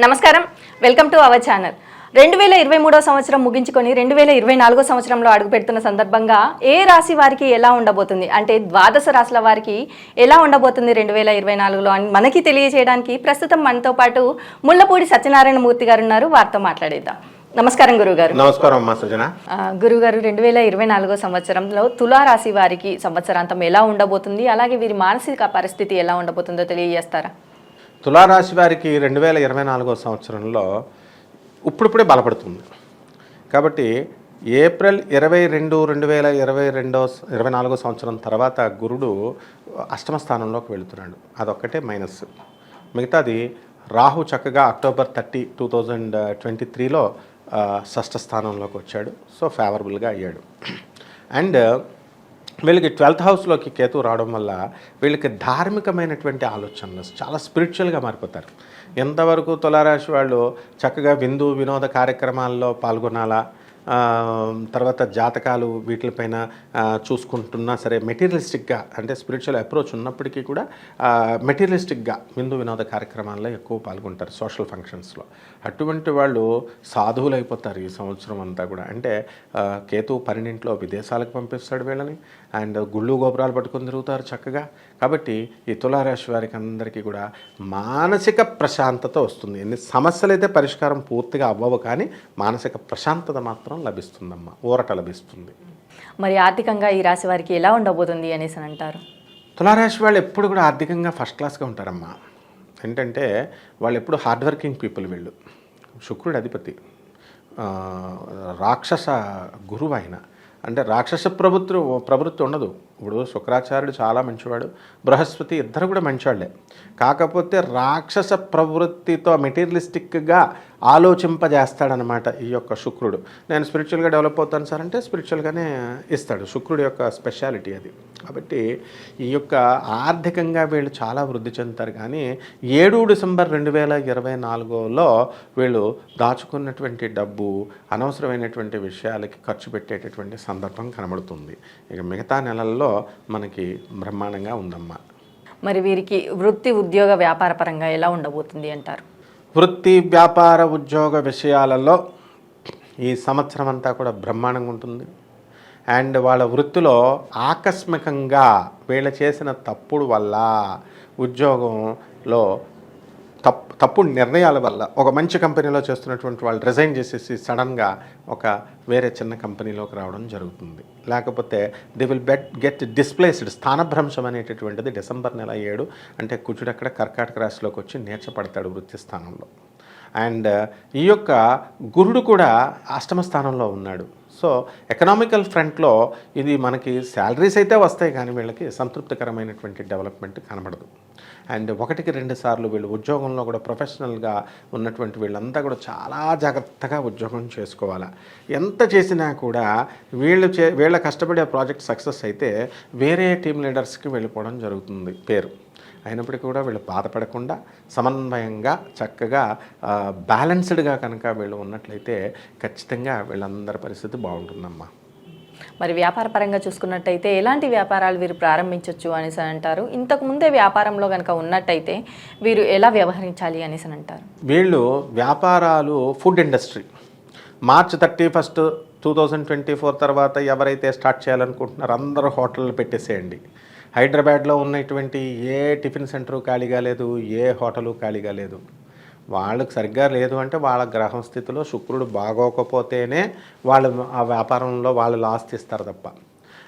నమస్కారం, welcome to our channel. 2023 సంవత్సరం ముగించుకొని 2024 సంవత్సరంలో అడుగుపెడుతున్న సందర్భంగా ఏ రాశి వారికి ఎలా ఉండబోతుంది, అంటే ద్వాదశ రాశుల వారికి ఎలా ఉండబోతుంది 2024లో అని మనకి తెలియజేయడానికి ప్రస్తుతం మనతో పాటు ముళ్ళపూడి సత్యనారాయణ మూర్తి గారు ఉన్నారు. వారితో మాట్లాడేద్దాం. నమస్కారం గురుగారు. నమస్కారం అమ్మా సుజన. గురుగారు, 2024 సంవత్సరంలో తులారాశి వారికి సంవత్సరాంతం ఎలా ఉండబోతుంది, అలాగే వీరి మానసిక పరిస్థితి ఎలా ఉండబోతుందో తెలియజేస్తారా? తులారాశి వారికి 2024 సంవత్సరంలో ఇప్పుడిప్పుడే బలపడుతుంది కాబట్టి ఏప్రిల్ 22, 2024 సంవత్సరం తర్వాత గురుడు అష్టమ స్థానంలోకి వెళుతున్నాడు. అదొక్కటే మైనస్. మిగతాది రాహు చక్కగా అక్టోబర్ 30, 2023లో షష్ఠ స్థానంలోకి వచ్చాడు. సో ఫేవరబుల్గా అయ్యాడు. అండ్ వీళ్ళకి 12th హౌస్లోకి కేతు రావడం వల్ల వీళ్ళకి ధార్మికమైనటువంటి ఆలోచనలు చాలా స్పిరిచువల్గా మారిపోతారు. ఎంతవరకు తులారాశి వాళ్ళు చక్కగా వినోద కార్యక్రమాల్లో పాల్గొనాలా, తర్వాత జాతకాలు వీటిపైన చూసుకుంటున్నా సరే మెటీరియలిస్టిక్గా, అంటే స్పిరిచువల్ అప్రోచ్ ఉన్నప్పటికీ కూడా మెటీరియలిస్టిక్గా వినోద కార్యక్రమాల్లో ఎక్కువ పాల్గొంటారు, సోషల్ ఫంక్షన్స్లో. అటువంటి వాళ్ళు సాధువులు అయిపోతారు ఈ సంవత్సరం అంతా కూడా. అంటే కేతు 12 విదేశాలకు పంపిస్తాడు వీళ్ళని, అండ్ గుళ్ళు గోపురాలు పట్టుకొని తిరుగుతారు చక్కగా. కాబట్టి ఈ తులారాశి వారికి అందరికీ కూడా మానసిక ప్రశాంతత వస్తుంది. ఎన్ని సమస్యలు అయితే పరిష్కారం పూర్తిగా అవ్వవు, కానీ మానసిక ప్రశాంతత మాత్రం లభిస్తుందమ్మా, ఊరట లభిస్తుంది. మరి ఆర్థికంగా ఈ రాశి వారికి ఎలా ఉండబోతుంది అనేసి అంటారు? తులారాశి వాళ్ళు ఎప్పుడు కూడా ఆర్థికంగా ఫస్ట్ క్లాస్గా ఉంటారమ్మా. ఏంటంటే వాళ్ళు ఎప్పుడు హార్డ్ వర్కింగ్ పీపుల్. వీళ్ళు శుక్రుడు అధిపతి, రాక్షస గురువు ఆయన. అంటే రాక్షస ప్రవృత్తి ఉండదు. ఇప్పుడు శుక్రాచార్యుడు చాలా మంచివాడు, బృహస్పతి ఇద్దరు కూడా మంచివాళ్లే. కాకపోతే రాక్షస ప్రవృత్తితో మెటీరియలిస్టిక్గా ఆలోచింపజేస్తాడనమాట ఈ యొక్క శుక్రుడు. నేను స్పిరిచువల్గా డెవలప్ అవుతాను సార్ అంటే స్పిరిచువల్గానే ఇస్తాడు. శుక్రుడు యొక్క స్పెషాలిటీ అది. కాబట్టి ఈ యొక్క ఆర్థికంగా వీళ్ళు చాలా వృద్ధి చెందుతారు. కానీ 7 డిసెంబర్ 2024లో వీళ్ళు దాచుకున్నటువంటి డబ్బు అనవసరమైనటువంటి విషయాలకి ఖర్చు పెట్టేటటువంటి సందర్భం కనబడుతుంది. ఇక మిగతా నెలల్లో మనకి బ్రహ్మాండంగా ఉందమ్మా. మరి వీరికి వృత్తి, ఉద్యోగ, వ్యాపార పరంగా ఎలా ఉండబోతుంది అంటారు? వృత్తి, వ్యాపార, ఉద్యోగ విషయాలలో ఈ సంవత్సరం అంతా కూడా బ్రహ్మాండంగా ఉంటుంది. అండ్ వాళ్ళ వృత్తిలో ఆకస్మికంగా వీళ్ళు చేసిన తప్పుడు వల్ల, ఉద్యోగంలో తప్పుడు నిర్ణయాల వల్ల, ఒక మంచి కంపెనీలో చేస్తున్నటువంటి వాళ్ళు రిజైన్ చేసేసి సడన్గా ఒక వేరే చిన్న కంపెనీలోకి రావడం జరుగుతుంది. లేకపోతే దే విల్ గెట్ డిస్ప్లేస్డ్. స్థానభ్రంశం అనేటటువంటిది డిసెంబర్ నెల 7 అంటే కుజుడు అక్కడ కర్కాటక రాశిలోకి వచ్చి నేర్చపడతాడు వృత్తి స్థానంలో. అండ్ ఈ యొక్క గురుడు కూడా అష్టమ స్థానంలో ఉన్నాడు. సో ఎకనామికల్ ఫ్రంట్లో ఇది మనకి శాలరీస్ అయితే వస్తాయి, కానీ వీళ్ళకి సంతృప్తికరమైనటువంటి డెవలప్మెంట్ కనబడదు. అండ్ 1-2 సార్లు వీళ్ళు ఉద్యోగంలో కూడా ప్రొఫెషనల్గా ఉన్నటువంటి వీళ్ళంతా కూడా చాలా జాగ్రత్తగా ఉద్యోగం చేసుకోవాలి. ఎంత చేసినా కూడా వీళ్ళ కష్టపడే ప్రాజెక్ట్ సక్సెస్ అయితే వేరే టీమ్ లీడర్స్కి వెళ్ళిపోవడం జరుగుతుంది పేరు. అయినప్పటికీ కూడా వీళ్ళు బాధపడకుండా సమన్వయంగా చక్కగా బ్యాలెన్స్డ్గా కనుక వీళ్ళు ఉన్నట్లయితే ఖచ్చితంగా వీళ్ళందరి పరిస్థితి బాగుంటుందమ్మా. మరి వ్యాపార పరంగా చూసుకున్నట్టయితే ఎలాంటి వ్యాపారాలు వీరు ప్రారంభించవచ్చు అనేసి అంటారు? ఇంతకు ముందే వ్యాపారంలో కనుక ఉన్నట్టయితే వీరు ఎలా వ్యవహరించాలి అనేసి అంటారు? వీళ్ళు వ్యాపారాలు ఫుడ్ ఇండస్ట్రీ మార్చ్ 31, 2024 తర్వాత ఎవరైతే స్టార్ట్ చేయాలనుకుంటున్నారో అందరూ హోటళ్ళు పెట్టేసేయండి. హైదరాబాద్లో ఉన్నటువంటి ఏ టిఫిన్ సెంటరు ఖాళీగా లేదు, ఏ హోటలు ఖాళీగా లేదు. వాళ్ళకి సరిగ్గా లేదు అంటే వాళ్ళ గ్రహం స్థితిలో శుక్రుడు బాగోకపోతేనే వాళ్ళు ఆ వ్యాపారంలో వాళ్ళు లాస్ తీస్తారు తప్ప.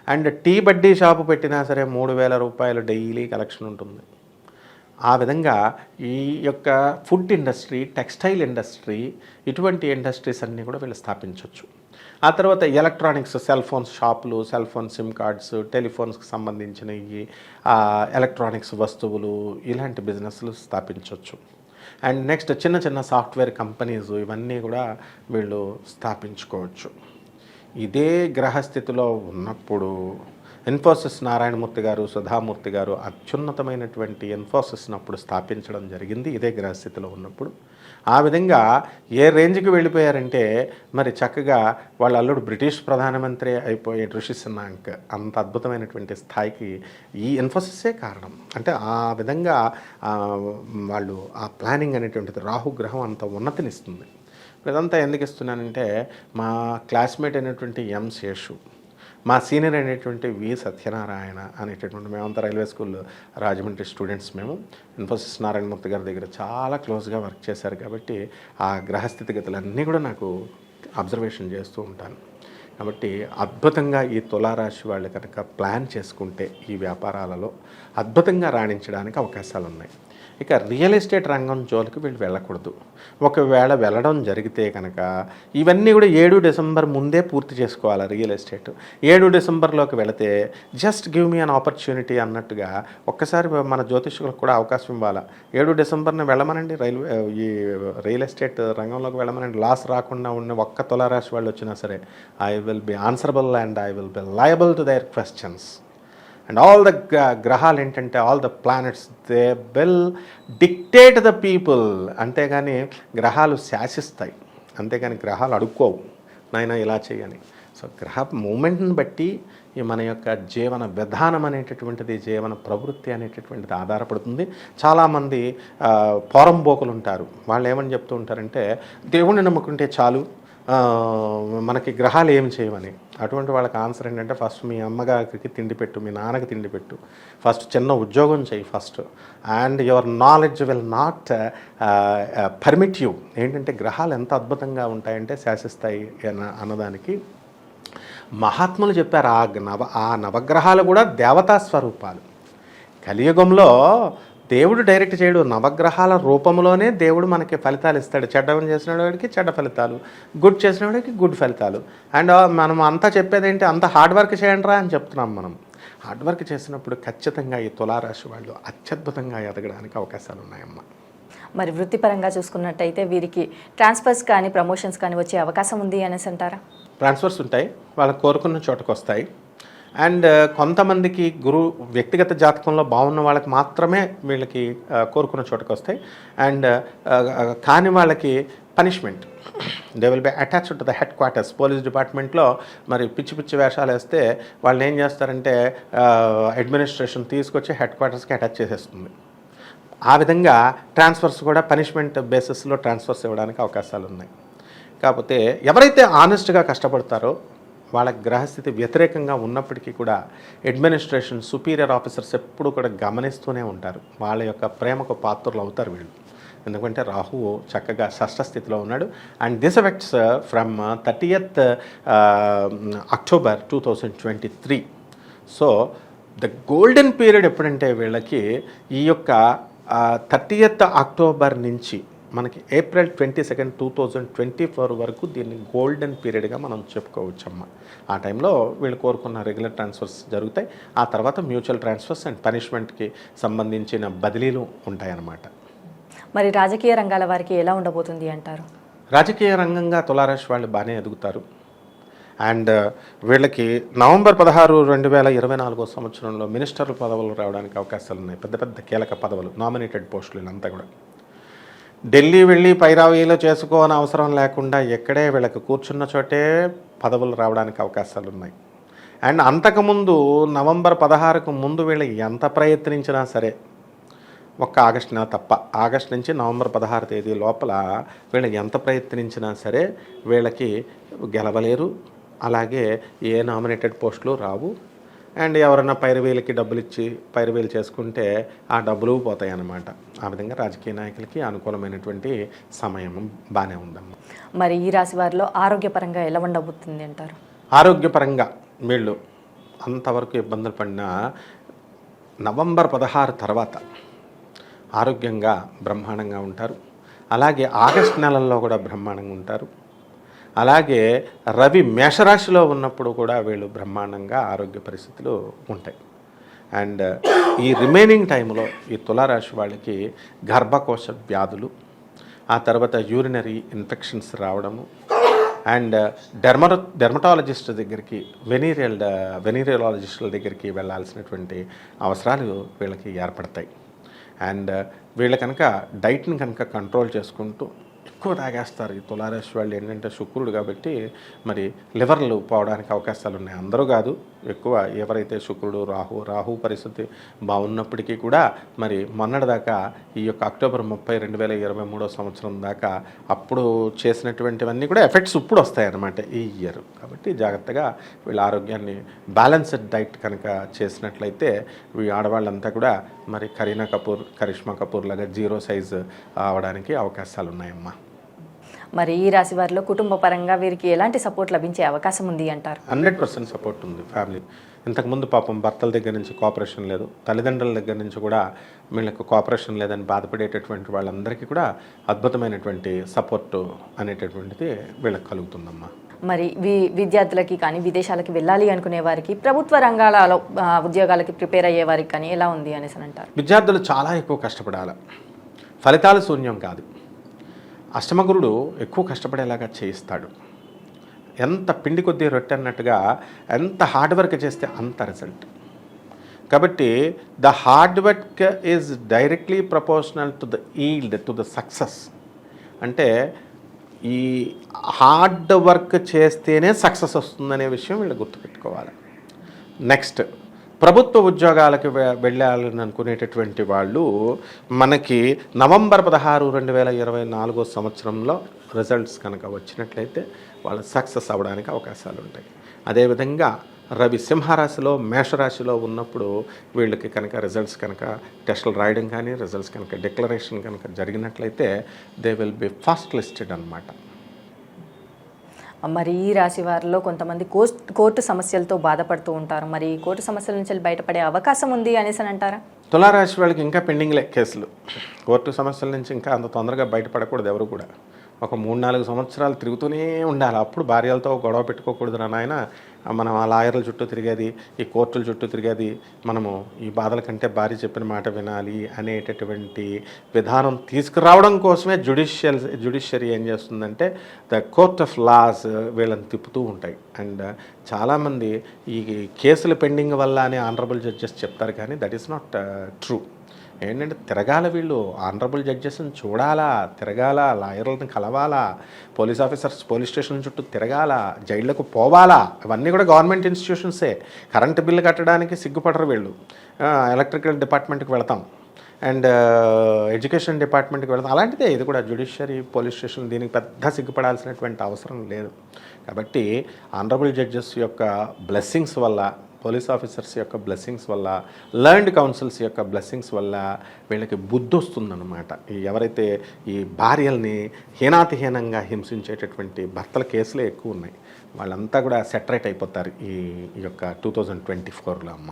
అండ్ టీ బడ్డీ షాపు పెట్టినా సరే 3,000 రూపాయలు డైలీ కలెక్షన్ ఉంటుంది. ఆ విధంగా ఈ యొక్క ఫుడ్ ఇండస్ట్రీ, టెక్స్టైల్ ఇండస్ట్రీ, ఇటువంటి ఇండస్ట్రీస్ అన్నీ కూడా వీళ్ళు స్థాపించవచ్చు. ఆ తర్వాత ఎలక్ట్రానిక్స్, సెల్ ఫోన్స్ షాపులు, సెల్ ఫోన్ సిమ్ కార్డ్స్, టెలిఫోన్స్కి సంబంధించినవి, ఎలక్ట్రానిక్స్ వస్తువులు, ఇలాంటి బిజినెస్లు స్థాపించవచ్చు. అండ్ నెక్స్ట్ చిన్న సాఫ్ట్వేర్ కంపెనీస్, ఇవన్నీ కూడా వీళ్ళు స్థాపించుకోవచ్చు. ఇదే గ్రహస్థితిలో ఉన్నప్పుడు ఇన్ఫోసిస్ నారాయణమూర్తి గారు, సుధామూర్తి గారు అత్యున్నతమైనటువంటి ఇన్ఫోసిస్ను అప్పుడు స్థాపించడం జరిగింది ఇదే గ్రహస్థితిలో ఉన్నప్పుడు. ఆ విధంగా ఏ రేంజ్కి వెళ్ళిపోయారంటే మరి చక్కగా వాళ్ళ అల్లుడు బ్రిటిష్ ప్రధానమంత్రి అయిపోయే రిషి సునాక్ అంత అద్భుతమైనటువంటి స్థాయికి ఈ ఇన్ఫోసిస్సే కారణం. అంటే ఆ విధంగా వాళ్ళు ఆ ప్లానింగ్ అనేటువంటిది రాహుగ్రహం అంత ఉన్నతినిస్తుంది. ఇదంతా ఎందుకు ఇస్తున్నానంటే మా క్లాస్మేట్ అయినటువంటి ఎం శేషు, మా సీనియర్ అయినటువంటి వి సత్యనారాయణ అనేటటువంటి మేమంతా రైల్వే స్కూల్ రాజమండ్రి స్టూడెంట్స్. మేము ఇన్ఫోసిస్ నారాయణమూర్తి గారి దగ్గర చాలా క్లోజ్గా వర్క్ చేశారు కాబట్టి ఆ గ్రహస్థితిగతులన్నీ కూడా నాకు అబ్జర్వేషన్ చేస్తూ ఉంటాను. కాబట్టి అద్భుతంగా ఈ తులారాశి వాళ్ళు కనుక ప్లాన్ చేసుకుంటే ఈ వ్యాపారాలలో అద్భుతంగా రాణించడానికి అవకాశాలు ఉన్నాయి. ఇక రియల్ ఎస్టేట్ రంగం జోలికి వీళ్ళు వెళ్ళకూడదు. ఒకవేళ వెళ్ళడం జరిగితే కనుక ఇవన్నీ కూడా 7 డిసెంబర్ ముందే పూర్తి చేసుకోవాలి. రియల్ ఎస్టేట్ 7 డిసెంబర్లోకి వెళితే just give me an opportunity అన్నట్టుగా ఒక్కసారి మన జ్యోతిష్కులకు కూడా అవకాశం ఇవ్వాలి. 7 డిసెంబర్ని వెళ్ళమనండి, ఈ రియల్ ఎస్టేట్ రంగంలోకి వెళ్ళమనండి. లాస్ రాకుండా ఉన్న ఒక్క తులారాశి వాళ్ళు వచ్చినా సరే I will be answerable and I will be liable to their questions. And all the గ్రహాలు ఏంటంటే all the planets they will dictate the people. అంతేగాని గ్రహాలు శాసిస్తాయి, అంతేగాని గ్రహాలు అడుక్కోవు నాయన ఇలా చేయని. సో గ్రహ మూమెంట్ని బట్టి ఈ మన యొక్క జీవన విధానం అనేటటువంటిది, జీవన ప్రవృత్తి అనేటటువంటిది ఆధారపడుతుంది. చాలామంది పోరంబోకులు ఉంటారు. వాళ్ళు ఏమని చెప్తూ ఉంటారంటే దేవుణ్ణి నమ్ముకుంటే చాలు, మనకి గ్రహాలు ఏమి చేయమని. అటువంటి వాళ్ళకి ఆన్సర్ ఏంటంటే ఫస్ట్ మీ అమ్మగారికి తిండి పెట్టు, మీ నాన్నకి తిండి పెట్టు, ఫస్ట్ చిన్న ఉద్యోగం చేయి first, and your knowledge will not permit you. ఏంటంటే గ్రహాలు ఎంత అద్భుతంగా ఉంటాయంటే శాసిస్తాయి అన్నదానికి మహాత్ములు చెప్పారు. ఆ నవగ్రహాలు కూడా దేవతా స్వరూపాలు. కలియుగంలో దేవుడు డైరెక్ట్ చేయడు, నవగ్రహాల రూపంలోనే దేవుడు మనకి ఫలితాలు ఇస్తాడు. చెడ్డవని చేసిన వాడికి చెడ్డ ఫలితాలు, గుడ్ చేసిన వాడికి గుడ్ ఫలితాలు. అండ్ మనం అంతా చెప్పేది ఏంటి, అంత హార్డ్ వర్క్ చేయండిరా అని చెప్తున్నాం. మనం హార్డ్ వర్క్ చేసినప్పుడు ఖచ్చితంగా ఈ తులారాశి వాళ్ళు అత్యద్భుతంగా ఎదగడానికి అవకాశాలు ఉన్నాయమ్మా. మరి వృత్తిపరంగా చూసుకున్నట్టయితే వీరికి ట్రాన్స్ఫర్స్ కానీ ప్రమోషన్స్ కానీ వచ్చే అవకాశం ఉంది అనేసి అంటారా? ట్రాన్స్ఫర్స్ ఉంటాయి, వాళ్ళకి కోరుకున్న చోటుకు వస్తాయి. అండ్ కొంతమందికి వ్యక్తిగత జాతకంలో బాగున్న వాళ్ళకి మాత్రమే వీళ్ళకి కోరుకున్న చోటుకు వస్తాయి. అండ్ కాని వాళ్ళకి punishment, they will be attached to the head quarters. Police డిపార్ట్మెంట్లో మరి పిచ్చి పిచ్చి వేషాలు వేస్తే వాళ్ళు ఏం చేస్తారంటే అడ్మినిస్ట్రేషన్ తీసుకొచ్చి హెడ్ క్వార్టర్స్కి అటాచ్ చేసేస్తుంది. ఆ విధంగా ట్రాన్స్ఫర్స్ కూడా పనిష్మెంట్ బేసిస్లో ట్రాన్స్ఫర్స్ ఇవ్వడానికి అవకాశాలు ఉన్నాయి. కాకపోతే ఎవరైతే ఆనెస్ట్గా కష్టపడతారో వాళ్ళ గ్రహస్థితి వ్యతిరేకంగా ఉన్నప్పటికీ కూడా అడ్మినిస్ట్రేషన్ సుపీరియర్ ఆఫీసర్స్ ఎప్పుడు కూడా గమనిస్తూనే ఉంటారు. వాళ్ళ యొక్క ప్రేమకు పాత్రలు అవుతారు వీళ్ళు. ఎందుకంటే రాహువు చక్కగా షష్ఠ స్థితిలో ఉన్నాడు. And this effects from 30th October 2023. So the golden period ఎప్పుడంటే వీళ్ళకి ఈ యొక్క 30th October నుంచి మనకి April 22, 2024 వరకు దీన్ని గోల్డెన్ పీరియడ్గా మనం చెప్పుకోవచ్చమ్మా. ఆ టైంలో వీళ్ళు కోరుకున్న రెగ్యులర్ ట్రాన్స్ఫర్స్ జరుగుతాయి. ఆ తర్వాత మ్యూచువల్ ట్రాన్స్ఫర్స్ అండ్ పనిష్మెంట్కి సంబంధించిన బదిలీలు ఉంటాయన్నమాట. మరి రాజకీయ రంగాల వారికి ఎలా ఉండబోతుంది అంటారు? రాజకీయ రంగంగా తులారాశి వాళ్ళు బాగానే ఎదుగుతారు. అండ్ వీళ్ళకి November 16, 2024 సంవత్సరంలో మినిస్టర్ల పదవులు రావడానికి అవకాశాలు ఉన్నాయి. పెద్ద పెద్ద కీలక పదవులు, నామినేటెడ్ పోస్టులు అంతా కూడా. ఢిల్లీ వెళ్ళి పైరావీలో చేసుకోని అవసరం లేకుండా ఎక్కడే వీళ్ళకి కూర్చున్న చోటే పదవులు రావడానికి అవకాశాలు ఉన్నాయి. అండ్ అంతకుముందు November 16కు ముందు వీళ్ళు ఎంత ప్రయత్నించినా సరే, ఒక్క ఆగస్టు నెల తప్ప, ఆగస్టు నుంచి November 16 తేదీ లోపల వీళ్ళు ఎంత ప్రయత్నించినా సరే వీళ్ళకి గెలవలేరు. అలాగే ఏ నామినేటెడ్ పోస్టులు రావు. అండ్ ఎవరైనా పైరవీలకి డబ్బులు ఇచ్చి పైరవీలు చేసుకుంటే ఆ డబ్బులు పోతాయి అన్నమాట. ఆ విధంగా రాజకీయ నాయకులకి అనుకూలమైనటువంటి సమయం బాగానే ఉందమ్మా. మరి ఈ రాశి వారిలో ఆరోగ్యపరంగా ఎలా ఉండబోతుంది అంటారు? ఆరోగ్యపరంగా వీళ్ళు అంతవరకు ఇబ్బందులు పడినా November 16 తర్వాత ఆరోగ్యంగా బ్రహ్మాండంగా ఉంటారు. అలాగే ఆగస్టు నెలల్లో కూడా బ్రహ్మాండంగా ఉంటారు. అలాగే రవి మేషరాశిలో ఉన్నప్పుడు కూడా వీళ్ళు బ్రహ్మాండంగా ఆరోగ్య పరిస్థితులు ఉంటాయి. అండ్ ఈ రిమైనింగ్ టైంలో ఈ తులారాశి వాళ్ళకి గర్భకోశ వ్యాధులు, ఆ తర్వాత యూరినరీ ఇన్ఫెక్షన్స్ రావడము, అండ్ డెర్మటాలజిస్ట్ దగ్గరికి వెనీరియాలజిస్టుల దగ్గరికి వెళ్ళాల్సినటువంటి అవసరాలు వీళ్ళకి ఏర్పడతాయి. అండ్ వీళ్ళ కనుక డైట్ని కనుక కంట్రోల్ చేసుకుంటూ ఎక్కువ తాగేస్తారు. ఈ తులారాశి వాళ్ళు ఏంటంటే శుక్రుడు కాబట్టి మరి లివర్లు పోవడానికి అవకాశాలు ఉన్నాయి. అందరూ కాదు, ఎక్కువ ఎవరైతే శుక్రుడు రాహు పరిస్థితి బాగున్నప్పటికీ కూడా మరి మొన్నటిదాకా ఈ యొక్క అక్టోబర్ 30, 2023 సంవత్సరం దాకా అప్పుడు చేసినటువంటివన్నీ కూడా ఎఫెక్ట్స్ ఇప్పుడు వస్తాయన్నమాట ఈ ఇయర్. కాబట్టి జాగ్రత్తగా వీళ్ళ ఆరోగ్యాన్ని బ్యాలెన్స్డ్ డైట్ కనుక చేసినట్లయితే ఈ ఆడవాళ్ళంతా కూడా మరి కరిష్మా కపూర్ లాగా 0 సైజ్ అవడానికి అవకాశాలు ఉన్నాయమ్మా. మరి ఈ రాశి వారిలో కుటుంబ పరంగా వీరికి ఎలాంటి సపోర్ట్ లభించే అవకాశం ఉంది అంటారు? 100% సపోర్ట్ ఉంది ఫ్యామిలీ. ఇంతకుముందు పాపం భర్తల దగ్గర నుంచి కోఆపరేషన్ లేదు, తల్లిదండ్రుల దగ్గర నుంచి కూడా వీళ్ళకు కోఆపరేషన్ లేదని బాధపడేటటువంటి వాళ్ళందరికీ కూడా అద్భుతమైనటువంటి సపోర్టు అనేటటువంటిది వీళ్ళకి కలుగుతుందమ్మా. మరి విద్యార్థులకి కానీ విదేశాలకి వెళ్ళాలి అనుకునే వారికి, ప్రభుత్వ రంగాలలో ఉద్యోగాలకి ప్రిపేర్ అయ్యే వారికి కానీ ఎలా ఉంది అనేసి అంటారు? విద్యార్థులు చాలా ఎక్కువ కష్టపడాలి, ఫలితాలు శూన్యం కాదు. అష్టమగురుడు ఎక్కువ కష్టపడేలాగా చేయిస్తాడు. ఎంత పిండి కొద్దీ రొట్టె అన్నట్టుగా ఎంత హార్డ్ వర్క్ చేస్తే అంత రిజల్ట్. కాబట్టి the hard work is directly proportional to the yield, to the success. అంటే ఈ హార్డ్ వర్క్ చేస్తేనే సక్సెస్ వస్తుందనే విషయం వీళ్ళు గుర్తుపెట్టుకోవాలి. నెక్స్ట్, ప్రభుత్వ ఉద్యోగాలకు వెళ్ళాలని అనుకునేటటువంటి వాళ్ళు మనకి నవంబర్ 16, 2024 సంవత్సరంలో రిజల్ట్స్ కనుక వచ్చినట్లయితే వాళ్ళు సక్సెస్ అవ్వడానికి అవకాశాలు ఉంటాయి. అదేవిధంగా రవి సింహరాశిలో మేషరాశిలో ఉన్నప్పుడు వీళ్ళకి కనుక రిజల్ట్స్ కనుక టెస్టులు రాయడం కానీ రిజల్ట్స్ కనుక డిక్లరేషన్ కనుక జరిగినట్లయితే they will be first listed అన్నమాట. మరి ఈ రాశి వారిలో కొంతమంది కోర్టు సమస్యలతో బాధపడుతూ ఉంటారు. మరి కోర్టు సమస్యల నుంచి బయటపడే అవకాశం ఉంది అనేసి అంటారా? తులారాశి వాళ్ళకి ఇంకా పెండింగ్లే కేసులు. కోర్టు సమస్యల నుంచి ఇంకా అంత తొందరగా బయటపడకూడదు ఎవరు కూడా. ఒక 3-4 సంవత్సరాలు తిరుగుతూనే ఉండాలి. అప్పుడు భార్యలతో గొడవ పెట్టుకోకూడదు నాయన. మనం ఆ లాయర్ల చుట్టూ తిరిగేది, ఈ కోర్టుల చుట్టూ తిరిగేది, మనము ఈ బాధల కంటే భార్య చెప్పిన మాట వినాలి అనేటటువంటి విధానం తీసుకురావడం కోసమే జ్యుడిషియరీ ఏం చేస్తుందంటే ద కోర్ట్ ఆఫ్ లాస్ వీళ్ళని తిప్పుతూ ఉంటాయి. అండ్ చాలామంది ఈ కేసుల పెండింగ్ వల్ల అని ఆనరబుల్ జడ్జెస్ చెప్తారు, కానీ దట్ ఈస్ నాట్ ట్రూ. ఏంటంటే తిరగాల, వీళ్ళు ఆనరబుల్ జడ్జెస్ని చూడాలా, తిరగాల, లాయర్లను కలవాలా, పోలీస్ ఆఫీసర్స్ పోలీస్ స్టేషన్ చుట్టూ తిరగాల, జైళ్లకు పోవాలా. అవన్నీ కూడా గవర్నమెంట్ ఇన్స్టిట్యూషన్సే. కరెంటు బిల్లు కట్టడానికి సిగ్గుపడరు వీళ్ళు. ఎలక్ట్రికల్ డిపార్ట్మెంట్కి వెళతాం అండ్ ఎడ్యుకేషన్ డిపార్ట్మెంట్కి వెళతాం. అలాంటిదే ఇది కూడా. జ్యుడిషియరీ, పోలీస్ స్టేషన్ దీనికి పెద్ద సిగ్గుపడాల్సినటువంటి అవసరం లేదు. కాబట్టి ఆనరబుల్ జడ్జెస్ యొక్క బ్లెస్సింగ్స్ వల్ల, పోలీస్ ఆఫీసర్స్ యొక్క బ్లెస్సింగ్స్ వల్ల, లర్న్డ్ కౌన్సిల్స్ యొక్క బ్లెస్సింగ్స్ వల్ల వీళ్ళకి బుద్ధి వస్తుందన్నమాట. ఎవరైతే ఈ భార్యల్ని హీనాతిహీనంగా హింసించేటటువంటి భర్తల కేసులే ఎక్కువ ఉన్నాయి, వాళ్ళంతా కూడా సెటరేట్ అయిపోతారు ఈ యొక్క 2024లో అమ్మ.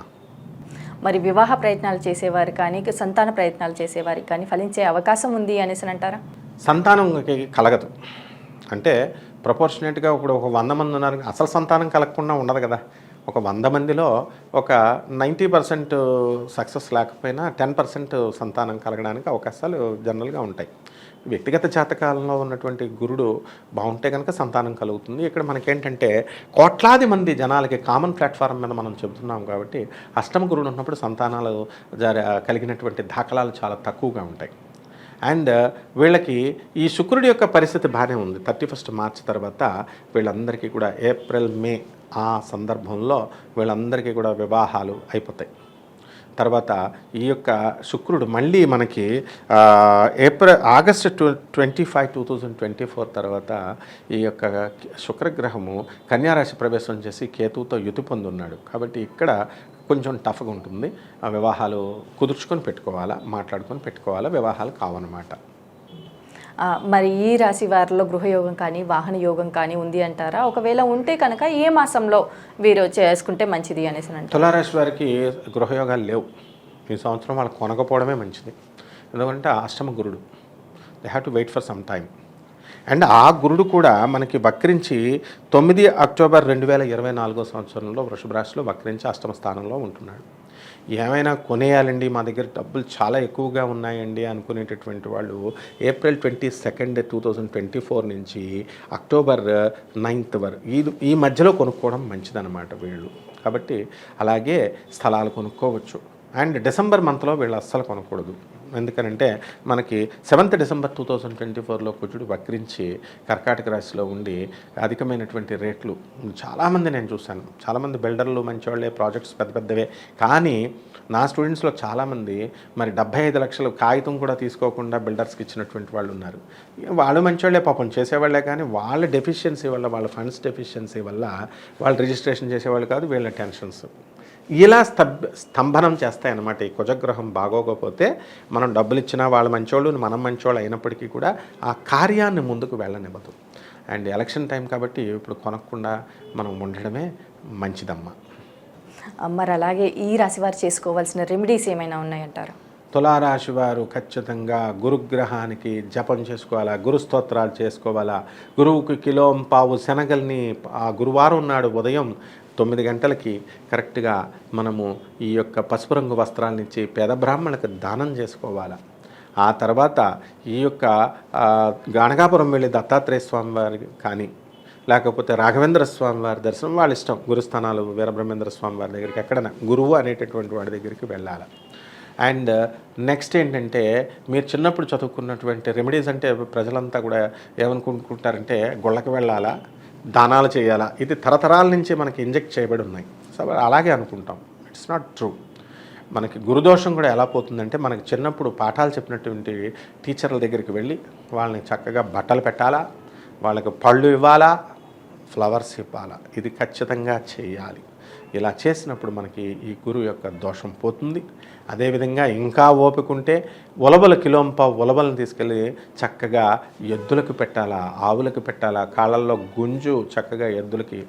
మరి వివాహ ప్రయత్నాలు చేసేవారు కానీ, సంతాన ప్రయత్నాలు చేసేవారికి కానీ ఫలించే అవకాశం ఉంది అనేసి అంటారా? సంతానంకి కలగదు. అంటే ప్రపోర్షనేట్గా ఇప్పుడు ఒక 100 మంది ఉన్నారు, అసలు సంతానం కలగకుండా ఉండదు కదా. ఒక 100 మందిలో ఒక 90% సక్సెస్ లేకపోయినా 10% సంతానం కలగడానికి అవకాశాలు జనరల్గా ఉంటాయి. వ్యక్తిగత జాతకాలంలో ఉన్నటువంటి గురుడు బాగుంటే కనుక సంతానం కలుగుతుంది. ఇక్కడ మనకేంటంటే కోట్లాది మంది జనాలకి కామన్ ప్లాట్ఫామ్ మీద మనం చెబుతున్నాం కాబట్టి అష్టమ గురుడు ఉన్నప్పుడు సంతానాలు కలిగినటువంటి దాఖలాలు చాలా తక్కువగా ఉంటాయి. అండ్ వీళ్ళకి ఈ శుక్రుడి యొక్క పరిస్థితి బాగానే ఉంది. 31 మార్చి తర్వాత వీళ్ళందరికీ కూడా ఏప్రిల్, మే ఆ సందర్భంలో వీళ్ళందరికీ కూడా వివాహాలు అయిపోతాయి. తర్వాత ఈ యొక్క శుక్రుడు మళ్ళీ మనకి ఆగస్టు 25, 2024 తర్వాత ఈ యొక్క శుక్రగ్రహము కన్యారాశి ప్రవేశం చేసి కేతువుతో యుతి పొందున్నాడు. కాబట్టి ఇక్కడ కొంచెం టఫ్గా ఉంటుంది. ఆ వివాహాలు కుదుర్చుకొని పెట్టుకోవాలా, మాట్లాడుకొని పెట్టుకోవాలా, వివాహాలు కావన్నమాట. మరి ఈ రాశి వారిలో గృహయోగం కానీ వాహన యోగం కానీ ఉంది అంటారా? ఒకవేళ ఉంటే కనుక ఏ మాసంలో వీరు చేసుకుంటే మంచిది అనేసి అంటారు? తులారాశి వారికి గృహయోగాలు లేవు ఈ సంవత్సరం. వాళ్ళకి కొనకపోవడమే మంచిది. ఎందుకంటే అష్టమ గురుడు, they have to wait for some time. And ఆ గురుడు కూడా మనకి వక్రించి 9 అక్టోబర్ 2024 సంవత్సరంలో వృషభ రాశిలో వక్రించి అష్టమ స్థానంలో ఉంటున్నాడు. ఏమైనా కొనేయాలండి, మా దగ్గర డబ్బులు చాలా ఎక్కువగా ఉన్నాయండి అనుకునేటటువంటి వాళ్ళు April 22, 2024 నుంచి October 9th వరకు ఈ మధ్యలో కొనుక్కోవడం మంచిదన్నమాట వీళ్ళు. కాబట్టి అలాగే స్థలాలు కొనుక్కోవచ్చు. అండ్ డిసెంబర్ మంత్లో వీళ్ళు అస్సలు కొనకూడదు. ఎందుకనంటే మనకి 7th December 2024లో కుజుడు వక్రించి కర్కాటక రాశిలో ఉండి అధికమైనటువంటి రేట్లు చాలామంది నేను చూశాను. చాలామంది బిల్డర్లు మంచివాళ్ళే, ప్రాజెక్ట్స్ పెద్ద పెద్దవే. కానీ నా స్టూడెంట్స్లో చాలామంది మరి 75 లక్షలు కాగితం కూడా తీసుకోకుండా బిల్డర్స్కి ఇచ్చినటువంటి వాళ్ళు ఉన్నారు. వాళ్ళు మంచివాళ్ళే పాపం చేసేవాళ్ళే, కానీ వాళ్ళ డెఫిషియన్సీ వల్ల, వాళ్ళ ఫండ్స్ డెఫిషియన్సీ వల్ల వాళ్ళు రిజిస్ట్రేషన్ చేసేవాళ్ళు కాదు, వీళ్ళ టెన్షన్స్ ఇలా స్తంభనం చేస్తాయన్నమాట. ఈ కుజగ్రహం బాగోకపోతే మనం డబ్బులు ఇచ్చినా వాళ్ళు మంచోళ్ళు, మనం మంచోళ్ళు అయినప్పటికీ కూడా ఆ కార్యాన్ని ముందుకు వెళ్ళనివ్వదు. అండ్ ఎలక్షన్ టైం కాబట్టి ఇప్పుడు కొనకుండా మనం ఉండడమే మంచిదమ్మా. మరి అలాగే ఈ రాశి వారు చేసుకోవాల్సిన రెమెడీస్ ఏమైనా ఉన్నాయంటారు? తులారాశి వారు ఖచ్చితంగా గురుగ్రహానికి జపం చేసుకోవాలా, గురు స్తోత్రాలు చేసుకోవాలా. గురువుకి కిలోంపావు శనగల్ని ఆ గురువారం నాడు ఉదయం 9 గంటలకి కరెక్ట్గా మనము ఈ యొక్క పసుపు రంగు వస్త్రాలను ఇచ్చి పేద బ్రాహ్మణులకు దానం చేసుకోవాలి. ఆ తర్వాత ఈ యొక్క గాణగాపురం వెళ్ళి దత్తాత్రేయ స్వామి వారికి కానీ లేకపోతే రాఘవేంద్ర స్వామి వారి దర్శనం వాళ్ళ ఇష్టం. గురుస్థానాలు వీరబ్రహ్మేంద్ర స్వామి వారి దగ్గరికి ఎక్కడైనా గురువు అనేటటువంటి వాడి దగ్గరికి వెళ్ళాలి. అండ్ నెక్స్ట్ ఏంటంటే, మీరు చిన్నప్పుడు చదువుకున్నటువంటి రెమెడీస్ అంటే ప్రజలంతా కూడా ఏమనుకుంటారంటే గుళ్ళకి వెళ్ళాలా, దానాలు చేయాలా, ఇది తరతరాల నుంచి మనకి ఇంజెక్ట్ చేయబడి ఉన్నాయి. సో అలాగే అనుకుంటాం. It's not true. మనకి గురుదోషం కూడా ఎలా పోతుందంటే, మనకి చిన్నప్పుడు పాఠాలు చెప్పినటువంటి టీచర్ల దగ్గరికి వెళ్ళి వాళ్ళని చక్కగా బట్టలు పెట్టాలా, వాళ్ళకి పళ్ళు ఇవ్వాలా, ఫ్లవర్స్ ఇవ్వాలా. ఇది ఖచ్చితంగా చేయాలి. ఇలా చేసినప్పుడు మనకి ఈ గురువు యొక్క దోషం పోతుంది. అదేవిధంగా ఇంకా ఓపికంటే కిలోంపావు ఉలవలను తీసుకెళ్ళి చక్కగా ఎద్దులకు పెట్టాలా, ఆవులకు పెట్టాలా. కాళ్ళల్లో గుంజు చక్కగా ఎద్దులకి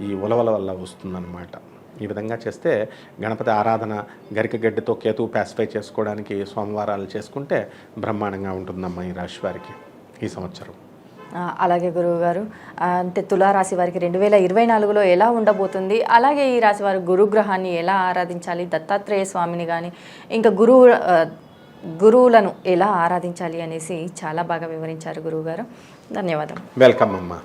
ఈ ఉలవల వల్ల వస్తుందన్నమాట. ఈ విధంగా చేస్తే గణపతి ఆరాధన గరికగడ్డితో కేతువు ప్యాసిఫై చేసుకోవడానికి సోమవారాలు చేసుకుంటే బ్రహ్మాండంగా ఉంటుందమ్మా ఈ రాశి వారికి ఈ సంవత్సరం. అలాగే గురువు గారు, అంటే తులారాశి వారికి 2024లో ఎలా ఉండబోతుంది, అలాగే ఈ రాశి వారు గురుగ్రహాన్ని ఎలా ఆరాధించాలి, దత్తాత్రేయ స్వామిని కానీ ఇంకా గురువులను ఎలా ఆరాధించాలి అనేసి చాలా బాగా వివరించారు గురువు గారు. ధన్యవాదాలు. వెల్కమ్ అమ్మా.